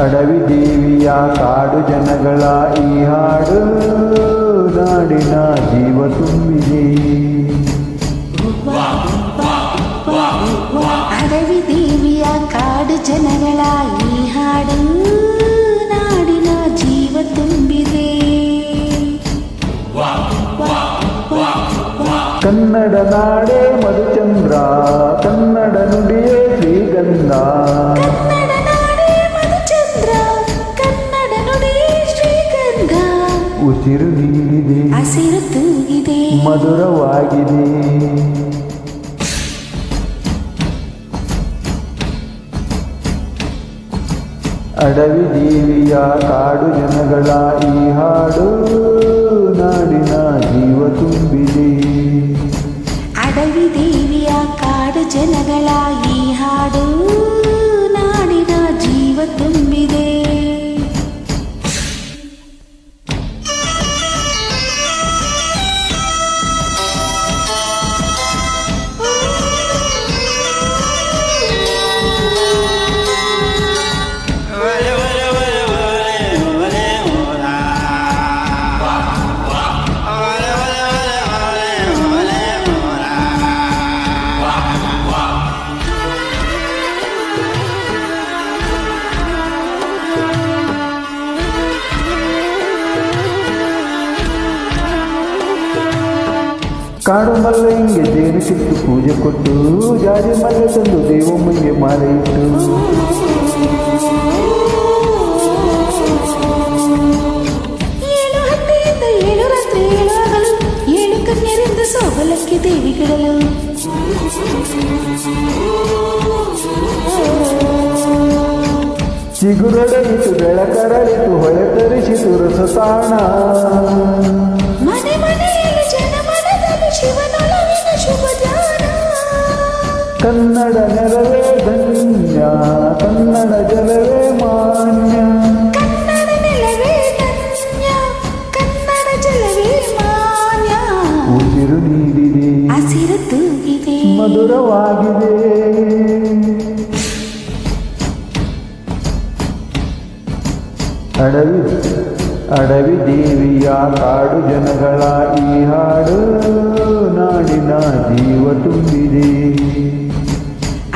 ಅಡವಿ ದೇವಿಯ ಕಾಡು ಜನಗಳ ಈ ಹಾಡು ನಾಡಿನ ಜೀವ ತುಂಬಿದೆ. ಅಡವಿ ದೇವಿಯ ಕಾಡು ಜನಗಳ ಈ ಹಾಡು ನಾಡಿನ ಜೀವ ತುಂಬಿದೆ. ಕನ್ನಡ ನಾಡೇ ಮಧುಚಂದ್ರ, ಕನ್ನಡ ನುಡಿಯೇ ಶ್ರೀಗಂಧ. ಕನ್ನಡ ನಾಡೇ ಮಧುಚಂದ್ರ, ಕನ್ನಡ ನುಡಿಯೇ ಶ್ರೀಗಂಧ. ಉಸಿರು ನೀಡಿದೆ, ಹಸಿರು ತೂಗಿದೆ, ಮಧುರವಾಗಿದೆ. ಅಡವಿ ದೇವಿಯ ಕಾಡು ಜನಗಳ ಈ ಹಾಡು ನಾಡಿನ ಜೀವ ತುಂಬಿದೆ. ಅಡವಿ ದೇವಿಯ ಕಾಡು ಜನಗಳ ಈ ಹಾಡು ನಾಡಿನ ಜೀವ ತುಂಬಿದೆ. ಕಾಡು ಮಲ್ಲಂಗೆ ಜೇನು ಸಿಕ್ತು ಪೂಜೆ ಕೊಟ್ಟು, ಜಾಜಿ ಮಲ್ಲ ತಂದು ದೇವಮ್ಮಂಗೆ ಮಾಲೆ ಇಟ್ಟು. ಏಳು ಹಟ್ಟಿಯಿಂದ ಏಳು ರಾತ್ರಿ ಏಳು ಹಗಲು, ಏಳು ಕನ್ಯರಿಂದ ಸೋಗಲಕ್ಕೆ ದೇವಿಗಳು. ಚಿಗುರೊಡೆಯಿತು ಬೆಳಕರಳಿತು ಹೊಳೆ ತರಿಸಿತು ರಸತಾಣ. ಮನೆ ಮನೆಯಲ್ಲಿ ಜನಮನದಲ್ಲಿ ಶಿವನೊಲವಿನ ಶುಭ ಧ್ಯಾನ. ಕನ್ನಡ ನೆಲವೇ ಧನ್ಯ, ಕನ್ನಡ ಜಲವೇ ಮಾನ್ಯ. ಕನ್ನಡ ನೆಲವೇ ಧನ್ಯ, ಕನ್ನಡ ಜಲವೇ ಮಾನ್ಯ. ಉಸಿರು ನೀಡಿದೆ, ಹಸಿರು ತೂಗಿದೆ, ಮಧುರವಾಗಿದೆ. ಅಡವಿ ದೇವಿಯ ಕಾಡು ಜನಗಳ ಈ ಹಾಡು ನಾಡಿನ ಜೀವ ತುಂಬಿದೆ.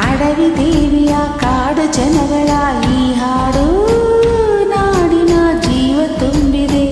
ಅಡವಿ ದೇವಿಯ ಕಾಡು ಜನಗಳ ಈ ಹಾಡು ನಾಡಿನ ಜೀವ ತುಂಬಿದೆ.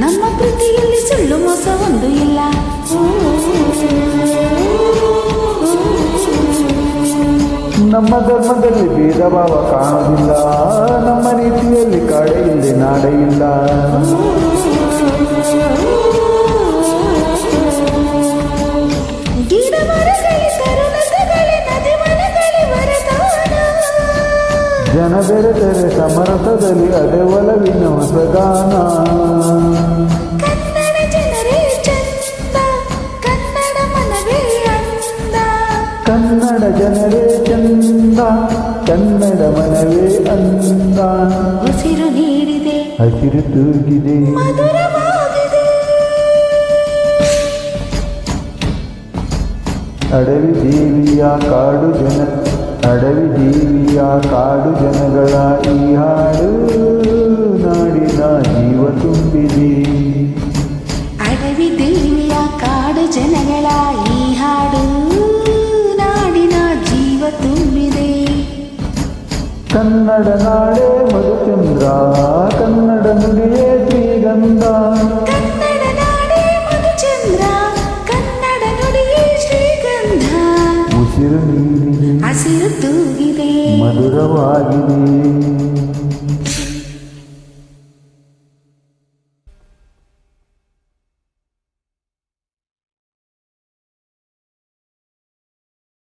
ನಮ್ಮ ಪ್ರೀತಿಯಲ್ಲಿ ಸುಳ್ಳು ಮೋಸ ಒಂದು ಇಲ್ಲ. ನಮ್ಮ ಧರ್ಮದಲ್ಲಿ ಭೇದ ಭಾವ ಕಾಣುವುದಿಲ್ಲ, ನಮ್ಮ ರೀತಿಯಲ್ಲಿ ಕಾಡೆ ಇಲ್ಲದೆ ನಾಡೆ ಇಲ್ಲ. ಗಿಡ ಮರಗಳೇ ತರುಣತೆಗಳೇ ನದಿ ಮನಗಳೇ ವರದಾನ. ಜನ ಬೆರೆತರೆ ಸಮರಸದಲ್ಲಿ ಅದೇ ಒಲವಿನ ಹೊಸಗಾನ. ಕನ್ನಡ ಜನರೇ ಚಂದ, ಕನ್ನಡ ಮನವೇ ಅಂದ. ಕನ್ನಡ ಜನರೇ ಚಂದ, ಕನ್ನಡ ಮನವೇ ಅಂದ. ಉಸಿರು ನೀಡಿದೆ, ಹಸಿರು ತೂಗಿದೆ, ಮಧುರವಾಗಿದೆ. ಅಡವಿ ದೇವಿಯ ಕಾಡು ಜನಗಳ ಈ ಹಾಡು ನಾಡಿನ ಜೀವ ತುಂಬಿದೆ. ಅಡವಿ ದೇವಿಯ ಕಾಡು ಜನಗಳ ಈ ಹಾಡು ನಾಡಿನ ಜೀವ ತುಂಬಿದೆ. ಕನ್ನಡ ನಾಡೇ ಮಧುಚಂದ್ರ, ಕನ್ನಡ ನುಡಿಯೇ ಶ್ರೀಗಂಧ. ಕನ್ನಡ ನಾಡೇ ಮಧುಚಂದ್ರ, ಕನ್ನಡ ನುಡಿಯೇ ಶ್ರೀಗಂಧ. ಉಸಿರು ನೀಡಿದೆ, ಹಸಿರು ತೂಗಿದೆ, ಮಧುರವಾಗಿದೆ.